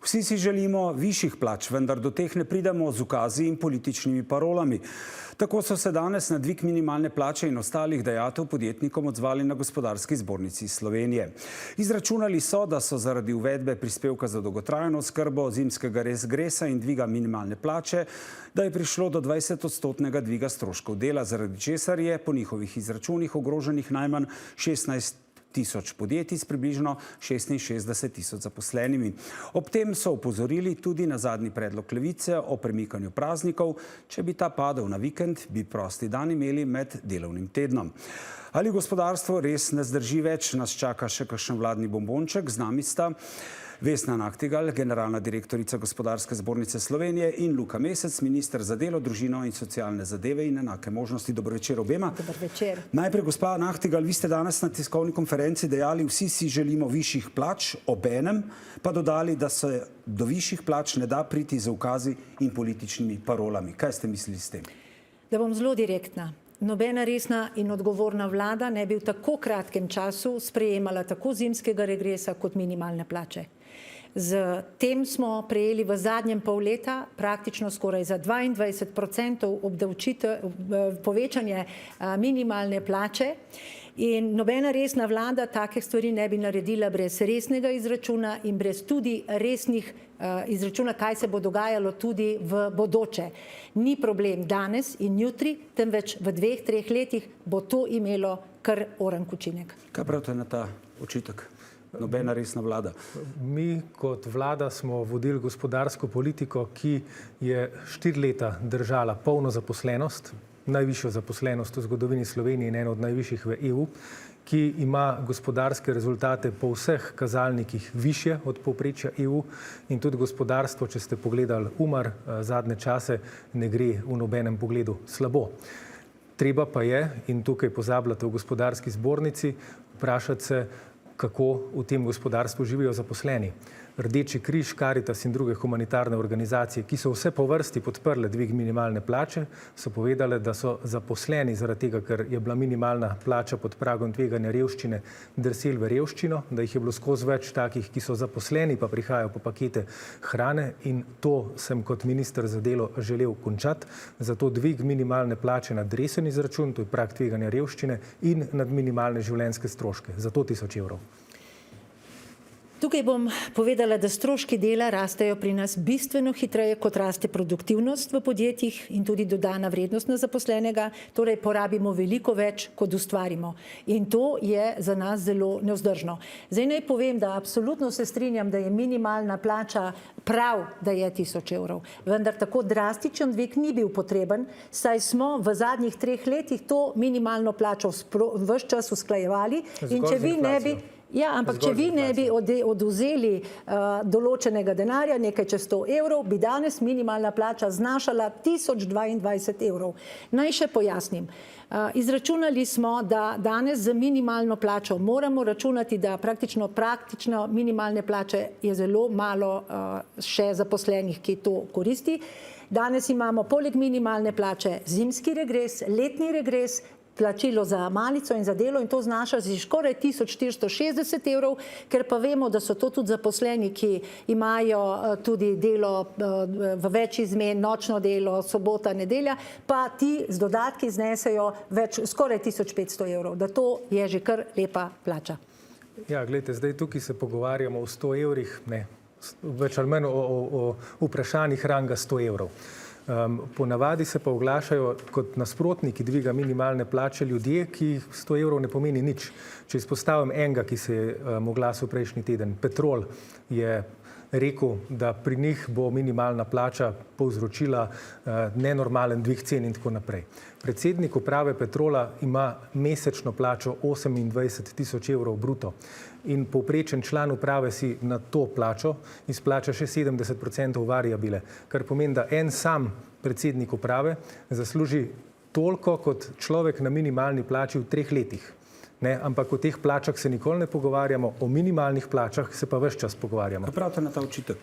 Vsi si želimo višjih plač, vendar do teh ne pridemo z ukazi in političnimi parolami. Tako so se danes na dvig minimalne plače in ostalih dajatev podjetnikom odzvali na Gospodarski zbornici Slovenije. Izračunali so, da so zaradi uvedbe prispevka za dolgotrajno oskrbo, zimskega regresa in dviga minimalne plače, da je prišlo do 20-odstotnega dviga stroškov dela, zaradi česar je po njihovih izračunih ogroženih najmanj 16 tisoč podjetij s približno 66 tisoč zaposlenimi. Ob tem so opozorili tudi na zadnji predlog Levice o premikanju praznikov. Če bi ta padel na vikend, bi prosti dan imeli med delovnim tednom. Ali gospodarstvo res ne zdrži več, nas čaka še kakšen vladni bombonček. Z nami sta Vesna Nahtigal, generalna direktorica Gospodarske zbornice Slovenije, in Luka Mesec, minister za delo, družino in socialne zadeve in enake možnosti. Dober večer obema. Dober večer. Najprej, gospa Nahtigal, vi ste danes na tiskovni konferenci dejali, vsi si želimo višjih plač, obenem pa dodali, da se do višjih plač ne da priti z ukazi in političnimi parolami. Kaj ste mislili s tem? Da bom zelo direktna. Nobena resna in odgovorna vlada ne bi v tako kratkem času sprejemala tako zimskega regresa kot minimalne plače. Z tem smo prejeli v zadnjem pol leta praktično skoraj za 22% povečanje minimalne plače in nobena resna vlada take stvari ne bi naredila brez resnega izračuna in brez tudi resnih izračuna, kaj se bo dogajalo tudi v bodoče. Ni problem danes in jutri, temveč v 2-3 letih bo to imelo kar orank učinek. Kaj pravite na ta očitek? Nobena resna vlada. Mi kot vlada smo vodili gospodarsko politiko, ki je 4 leta držala polno zaposlenost, najvišjo zaposlenost v zgodovini Slovenije in eno od najvišjih v EU, ki ima gospodarske rezultate po vseh kazalnikih višje od povprečja EU in tudi gospodarstvo, če ste pogledali UMAR zadnje čase, ne gre v nobenem pogledu slabo. Treba pa je, in tukaj pozabljate v Gospodarski zbornici, vprašati se, kako v tem gospodarstvu živijo zaposleni. Rdeči križ, Karitas in druge humanitarne organizacije, ki so vse po vrsti podprle dvig minimalne plače, so povedale, da so zaposleni zaradi tega, ker je bila minimalna plača pod pragom tveganja revščine, drseli v revščino, da jih je bilo skozi več takih, ki so zaposleni, pa prihajajo po pakete hrane in to sem kot minister za delo želel končati. Zato dvig minimalne plače nad resen izračun, to je prag tveganja revščine, in nad minimalne življenjske stroške, za 100 tisoč evrov. Tukaj bom povedala, da stroški dela rastejo pri nas bistveno hitreje, kot raste produktivnost v podjetjih in tudi dodana vrednost na zaposlenega, torej porabimo veliko več, kot ustvarimo. In to je za nas zelo nevzdržno. Zdaj naj povem, da absolutno se strinjam, da je minimalna plača prav, da je 1000 evrov. Vendar tako drastičen dvig ni bil potreben, saj smo v zadnjih 3 letih to minimalno plačo ves čas usklajevali in če vi ne bi... Ja, ampak če vi ne bi odvzeli določenega denarja, nekaj čez 100 evrov, bi danes minimalna plača znašala 1022 evrov. Naj še pojasnim. Izračunali smo, da danes za minimalno plačo moramo računati, da praktično minimalne plače je zelo malo še zaposlenih, ki to koristi. Danes imamo poleg minimalne plače zimski regres, letni regres, plačilo za malico in za delo in to znaša skoraj 1460 evrov, ker pa vemo, da so to tudi zaposleni, ki imajo tudi delo v več izmen, nočno delo, sobota, nedelja, pa ti z dodatki znesejo skoraj 1500 evrov, da to je že kar lepa plača. Ja, gledajte, zdaj tukaj se pogovarjamo o 100 evrih, ne, več ali manj o vprašanjih ranga 100 evrov. Ponavadi se pa oglašajo kot nasprotniki dviga minimalne plače ljudje, ki 100 evrov ne pomeni nič. Če izpostavim enega, ki se je oglasil prejšnji teden, Petrol je rekel, da pri njih bo minimalna plača povzročila nenormalen dvig cen in tako naprej. Predsednik uprave Petrola ima mesečno plačo 28 tisoč evrov bruto in povprečen član uprave si na to plačo izplača še 70% variabile, kar pomeni, da en sam predsednik uprave zasluži toliko kot človek na minimalni plači v 3 letih. Ne, ampak o teh plačah se nikoli ne pogovarjamo, o minimalnih plačah se pa ves čas pogovarjamo. Kaj pravite na ta očitek?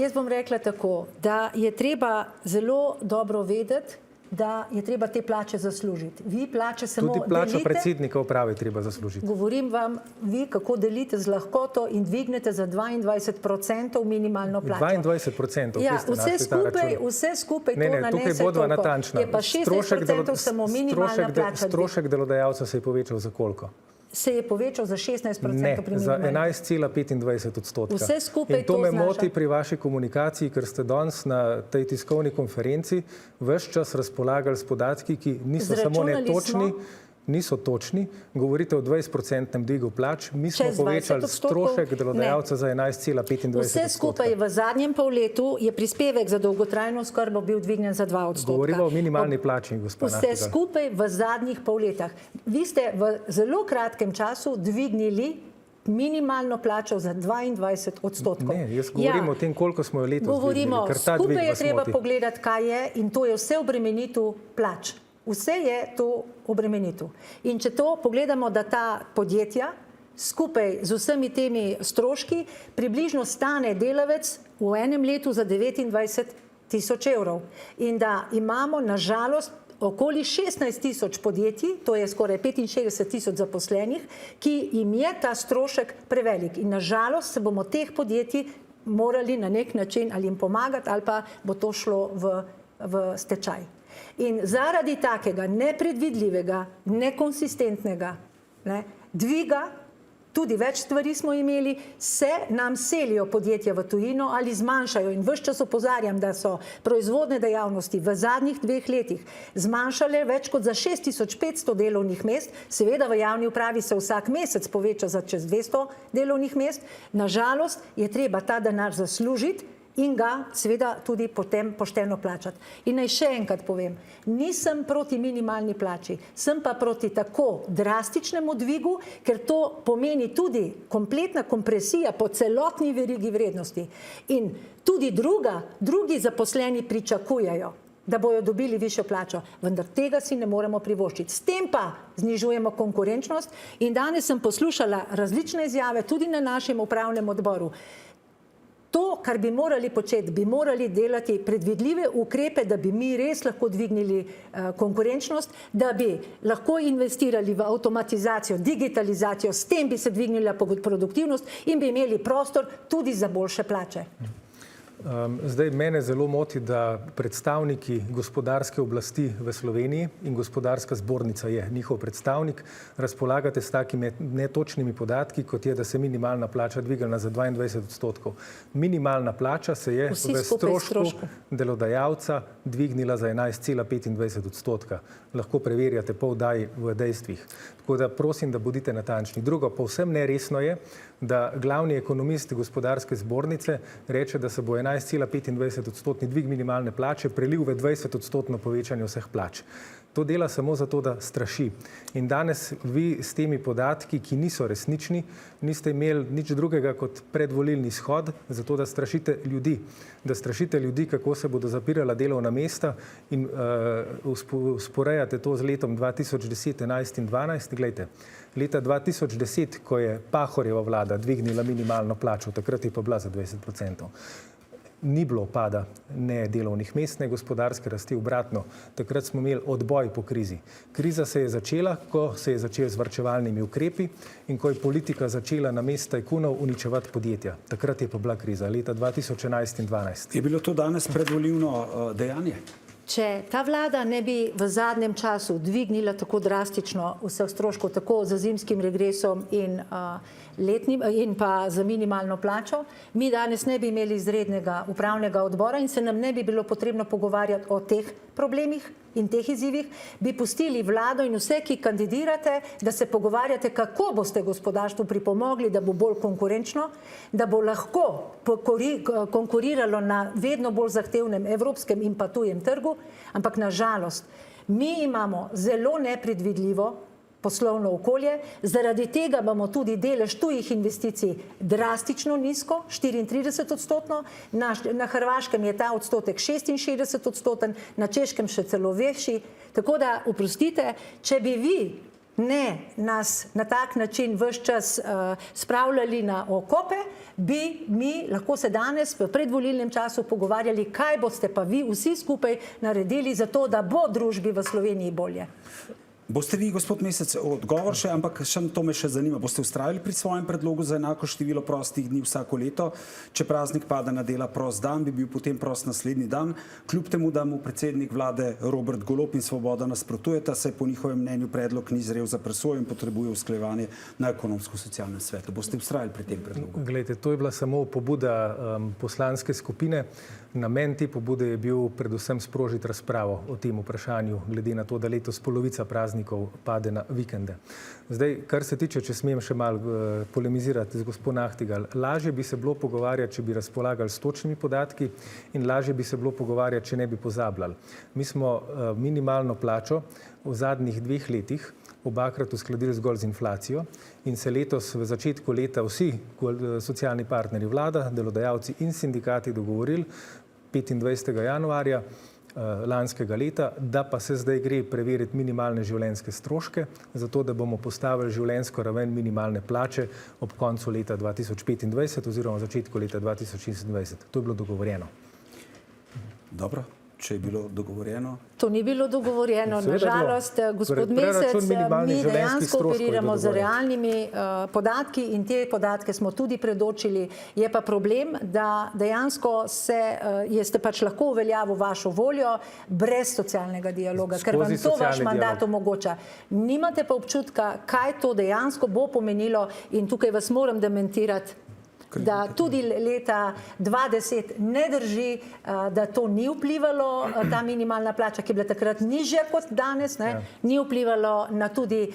Jaz bom rekla tako, da je treba zelo dobro vedeti, da je treba te plače zaslužiti. Vi plače samo Tudi plačo delite. predsednika uprave treba zaslužiti. Govorim vam, vi kako delite z lahkoto in dvignete za 22% minimalno plačo. 22%. Ja, kje ste našli ta račun? vse skupaj Ne, to ne, nanese tukaj bodva toliko. natančna. Je pa 16% samo minimalna plača. Strošek delodajalca se je povečal za koliko? Se je povečal za 16% Ne, pri za minimalni. 11,25%. Vse skupaj in to to me znaša. moti pri vaši komunikaciji, ker ste danes na tej tiskovni konferenci ves čas razpolagali s podatki, ki niso samo Izračunali netočni, smo. niso točni. Govorite o 20% dvigu plač, mi smo Čez povečali 20%? strošek delodajalca za 11,25%. Vse skupaj v zadnjem polletju je prispevek za dolgotrajno oskrbo bil dvignjen za 2%. Govorimo o minimalni plači, gospod Vse Nahtigal. skupaj v zadnjih pol letih. Vi ste v zelo kratkem času dvignili minimalno plačo za 22%. Ne, jaz govorim o tem, koliko smo jo letos Govorimo, dvignili, ker ta dvig skupaj je vas treba moti. pogledati, kaj je, in to je vse obremenitev plač. Vse je to obremenitev. In če to pogledamo, da ta podjetja skupaj z vsemi temi stroški približno stane delavec v enem letu za 29.000 evrov. In da imamo nažalost okoli 16.000 podjetij, to je skoraj 65.000 zaposlenih, ki jim je ta strošek prevelik. In nažalost se bomo teh podjetij morali na nek način ali jim pomagati, ali pa bo to šlo v stečaj. In zaradi takega nepredvidljivega, nekonsistentnega dviga, tudi več stvari smo imeli, se nam selijo podjetja v tujino ali zmanjšajo. In ves čas opozarjam, da so proizvodne dejavnosti v zadnjih 2 letih zmanjšale več kot za 6500 delovnih mest. Seveda v javni upravi se vsak mesec poveča za čez 200 delovnih mest. Nažalost je treba ta denar zaslužiti in ga seveda tudi potem pošteno plačati. In naj še enkrat povem, nisem proti minimalni plači, sem pa proti tako drastičnemu dvigu, ker to pomeni tudi kompletna kompresija po celotni verigi vrednosti. In tudi drugi zaposleni pričakujejo, da bojo dobili višjo plačo, vendar tega si ne moremo privoščiti. S tem pa znižujemo konkurenčnost in danes sem poslušala različne izjave tudi na našem upravnem odboru. To, kar bi morali početi, bi morali delati predvidljive ukrepe, da bi mi res lahko dvignili konkurenčnost, da bi lahko investirali v avtomatizacijo, digitalizacijo, s tem bi se dvignila produktivnost in bi imeli prostor tudi za boljše plače. Zdaj, mene zelo moti, da predstavniki gospodarske oblasti v Sloveniji in gospodarska zbornica je njihov predstavnik, razpolagate s takimi netočnimi podatki, kot je, da se minimalna plača dvignila za 22%. Minimalna plača se je v strošku delodajalca dvignila za 11,25%. Lahko preverjate po vdaji v dejstvih. Tako da prosim, da bodite natančni. Drugo, povsem neresno je, da glavni ekonomist gospodarske zbornice reče, da se bo 11,25% dvig minimalne plače prelil v 20% povečanje vseh plač. To dela samo zato, da straši. In danes vi s temi podatki, ki niso resnični, niste imeli nič drugega kot predvolilni shod, zato da strašite ljudi. Da strašite ljudi, kako se bodo zapirala delovna mesta in usporejate to z letom 2010, 11 in 12. Glejte, leta 2010, ko je Pahorjeva vlada dvignila minimalno plačo, takrat je pa bila za 20%. Ni bilo pada ne delovnih mest, ne gospodarske rasti, obratno. Takrat smo imeli odboj po krizi. Kriza se je začela, ko se je začel z varčevalnimi ukrepi in ko je politika začela na mesto tajkunov uničevati podjetja. Takrat je pa bila kriza, leta 2011 in 2012. Je bilo to danes predvolilno dejanje? Če ta vlada ne bi v zadnjem času dvignila tako drastično vseh stroškov, tako za zimskim regresom in in pa za minimalno plačo, mi danes ne bi imeli izrednega upravnega odbora in se nam ne bi bilo potrebno pogovarjati o teh problemih in teh izzivih, bi pustili vlado in vse, ki kandidirate, da se pogovarjate, kako boste gospodarstvu pripomogli, da bo bolj konkurenčno, da bo lahko konkuriralo na vedno bolj zahtevnem evropskem in pa tujem trgu, ampak nažalost, mi imamo zelo nepredvidljivo poslovno okolje, zaradi tega imamo tudi delež tujih investicij drastično nizko, 34%, na Hrvaškem je ta odstotek 66%, na Češkem še celo večji. Tako da, oprostite, če bi vi ne nas na tak način vse čas spravljali na okope, bi mi lahko se danes v predvolilnem času pogovarjali, kaj boste pa vi vsi skupaj naredili za to, da bo družbi v Sloveniji bolje. Boste vi, gospod Mesec, odgovor še, ampak to me še zanima. Boste vztrajali pri svojem predlogu za enako število prostih dni vsako leto? Če praznik pada na dela prost dan, bi bil potem prost naslednji dan, kljub temu, da mu predsednik vlade Robert Golob in Svoboda nasprotujeta, saj po njihovem mnenju predlog ni zrel za presojo in potrebuje usklajevanje na ekonomsko-socialnem svetu. Boste vztrajali pri tem predlogu? Glejte, to je bila samo pobuda poslanske skupine. Namen te pobude je bil predvsem sprožiti razpravo o tem vprašanju, glede na to, da letos polovica praznikov pade na vikende. Zdaj, kar se tiče, če smem še malo polemizirati z gospod Nahtigal, lažje bi se bilo pogovarjati, če bi razpolagali s točnimi podatki in lažje bi se bilo pogovarjati, če ne bi pozabljali. Mi smo minimalno plačo v zadnjih 2 letih obakrat uskladili zgolj z inflacijo in se letos v začetku leta vsi socialni partnerji, vlada, delodajalci in sindikati dogovorili 25. januarja lanskega leta, da pa se zdaj gre preveriti minimalne življenjske stroške, zato da bomo postavili življenjsko raven minimalne plače ob koncu leta 2025 oziroma začetku leta 2026. To je bilo dogovorjeno. Dobro. Če je bilo dogovorjeno? To ni bilo dogovorjeno. Nažalost, gospod Mesec, mi dejansko operiramo z realnimi podatki in te podatke smo tudi predočili. Je pa problem, da dejansko ste pač lahko uveljavili vašo voljo brez socialnega dialoga, ker vam to vaš mandat omogoča. Nimate pa občutka, kaj to dejansko bo pomenilo in tukaj vas moram dementirati, da tudi leta 2010 ne drži, da to ni vplivalo, ta minimalna plača, ki je bila takrat nižja kot danes, ni vplivalo na tudi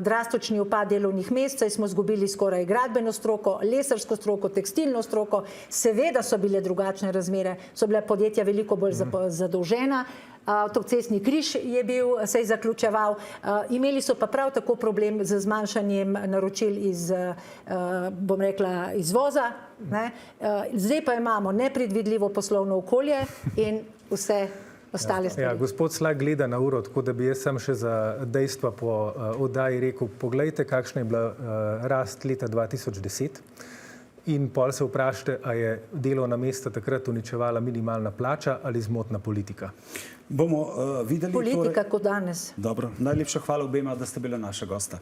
drastični upad delovnih mest, saj smo izgubili skoraj gradbeno stroko, lesarsko stroko, tekstilno stroko, seveda so bile drugačne razmere, so bile podjetja veliko bolj zadolžena, avtocestni križ se je zaključeval, imeli so pa prav tako problem z zmanjšanjem naročil iz, bom rekla, izvoza. Zdaj pa imamo nepredvidljivo poslovno okolje in vse ostale stvari. Gospod Slak gleda na uro, tako da bi jaz sam še za dejstva po oddaji rekel, poglejte, kakšna je bila rast leta 2010. In pol se vprašajte, a je delovna mesta takrat uničevala minimalna plača ali zmotna politika. Bomo videli... Politika kot danes. Dobro, najlepša hvala obema, da ste bila naša gosta.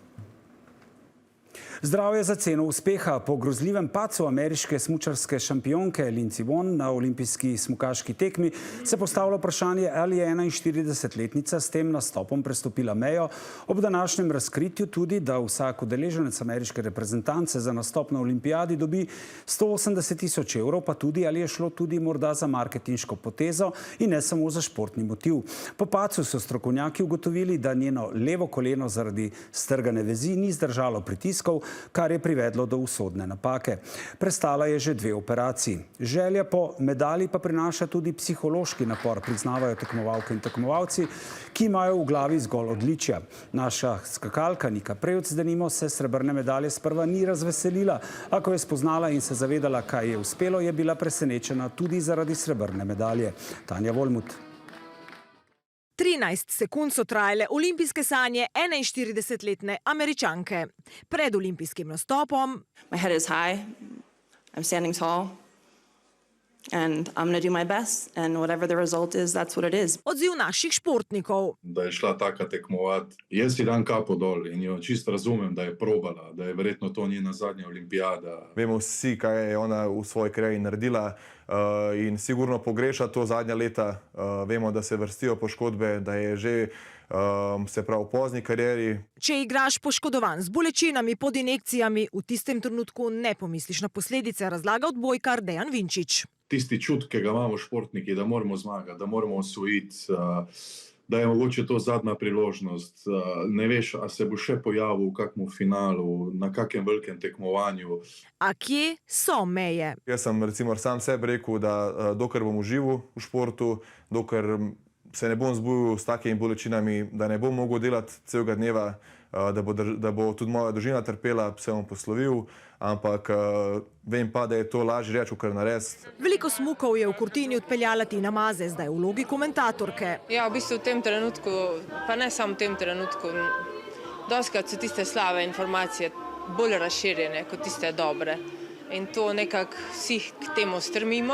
Zdravje za ceno uspeha. Po grozljivem padcu ameriške smučarske šampionke Lindsey Vonn na olimpijski smukaški tekmi se postavlja vprašanje, ali je 41-letnica s tem nastopom prestopila mejo. Ob današnjem razkritju tudi, da vsak udeleženec ameriške reprezentance za nastop na olimpijadi dobi 180 000 evrov, pa tudi, ali je šlo tudi morda za marketinško potezo in ne samo za športni motiv. Po padcu so strokovnjaki ugotovili, da njeno levo koleno zaradi strgane vezi ni zdržalo pritiskov, kar je privedlo do usodne napake. Prestala je že 2 operaciji. Želja po medalji pa prinaša tudi psihološki napor, priznavajo tekmovalke in tekmovalci, ki imajo v glavi zgolj odličja. Naša skakalka Nika Prevc, denimo, se srebrne medalje sprva ni razveselila, a ko je spoznala in se zavedala, kaj je uspelo, je bila presenečena tudi zaradi srebrne medalje. Tanja Volmut. 13 sekund so trajale olimpijske sanje 41-letne Američanke. Pred olimpijskim nastopom My head is high, I'm standing tall, and I'm going to do my best, and whatever the result is, that's what it is. Odziv naših športnikov. Da je šla taka tekmovati. Jaz si dam kapo dol in jo čisto razumem, da je probala, da je verjetno to njena zadnja olimpijada. Vemo vsi, kaj je ona v svoji karieri naredila in sigurno pogreša to zadnja leta. Vemo, da se vrstijo poškodbe, da je že se pravi v pozni karieri. Če igraš poškodovan z bolečinami pod injekcijami, v tistem trenutku ne pomisliš na posledice, razlaga odbojkar Dejan Vinčič. Tisti čut, ki ga imamo športniki, da moramo zmagati, da moramo osvojiti, da je mogoče to zadnja priložnost. Ne veš, a se bo še pojavil v kakmu finalu, na kakem velikem tekmovanju. A kje so meje? Jaz sem recimo sam sebi rekel, da dokler bom užival v športu, dokler se ne bom zbudil s takimi bolečinami, da ne bom mogel delati celega dneva, da bo tudi moja družina trpela, se bom poslovil, ampak vem pa, da je to lažje reči, kar narediti. Veliko smukov je v Kurtini odpeljala Tina Maze, zdaj v vlogi komentatorke. Ja, v bistvu v tem trenutku, pa ne samo v tem trenutku, Dostikrat so tiste slabe informacije bolj razširjene kot tiste dobre. In to nekako vsi k temu strmimo.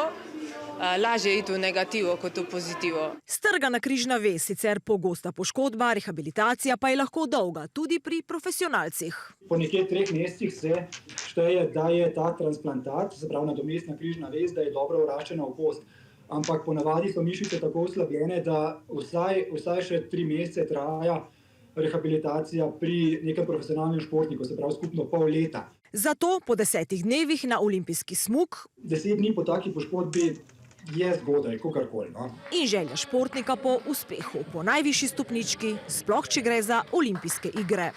Lažje je iti v negativo kot v pozitivo. Strgana križna vez, sicer pogosta poškodba, rehabilitacija pa je lahko dolga, tudi pri profesionalcih. Po nekje 3 mesecih se šteje, da je ta transplantat, se pravi nadomestna križna vez, da je dobro vraščena v kost. Ampak ponavadi so mišice tako oslabljene, da vsaj še 3 mesece traja rehabilitacija pri nekem profesionalnem športniku, se pravi skupno pol leta. Zato po 10 dnevih na olimpijski smuk 10 dni po taki poškodbi je zgodaj, kakorkoli. No? in želja športnika po uspehu, po najvišji stopnički, sploh če gre za olimpijske igre.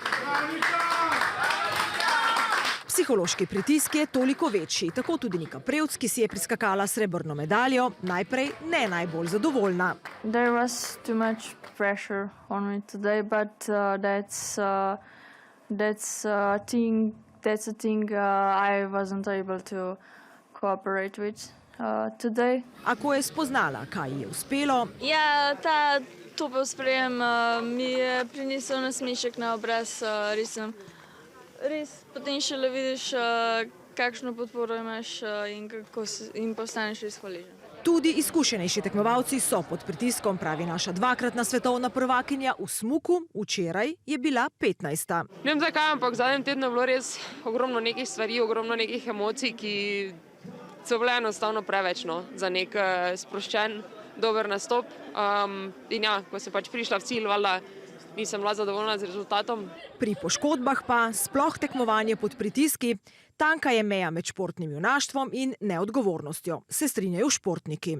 Psihološki pritisk je toliko večji, tako tudi Nika Prevc, ki si je priskakala srebrno medaljo, najprej ne najbolj zadovoljna. There was too much pressure on me today, but that's a thing I wasn't able to cooperate with today. A ko je spoznala, kaj ji je uspelo, Ja, ta topel sprejem mi je prinesel nasmešek na obraz, res potem šele vidiš, kakšno podporo imaš in postaneš res hvaležen. tudi izkušenejši tekmovalci so pod pritiskom, pravi naša dvakratna svetovna prvakinja v smuku, včeraj je bila 15. Ne vem zakaj, ampak v zadnjem tednu je bilo res ogromno nekih stvari, ogromno nekih emocij, ki so bile enostavno preveč za nek sproščen, dober nastop. In ja, ko sem pač prišla v cilj, valjda nisem bila zadovoljna z rezultatom. Pri poškodbah pa sploh tekmovanje pod pritiski, tanka je meja med športnim junaštvom in neodgovornostjo, se strinjajo športniki.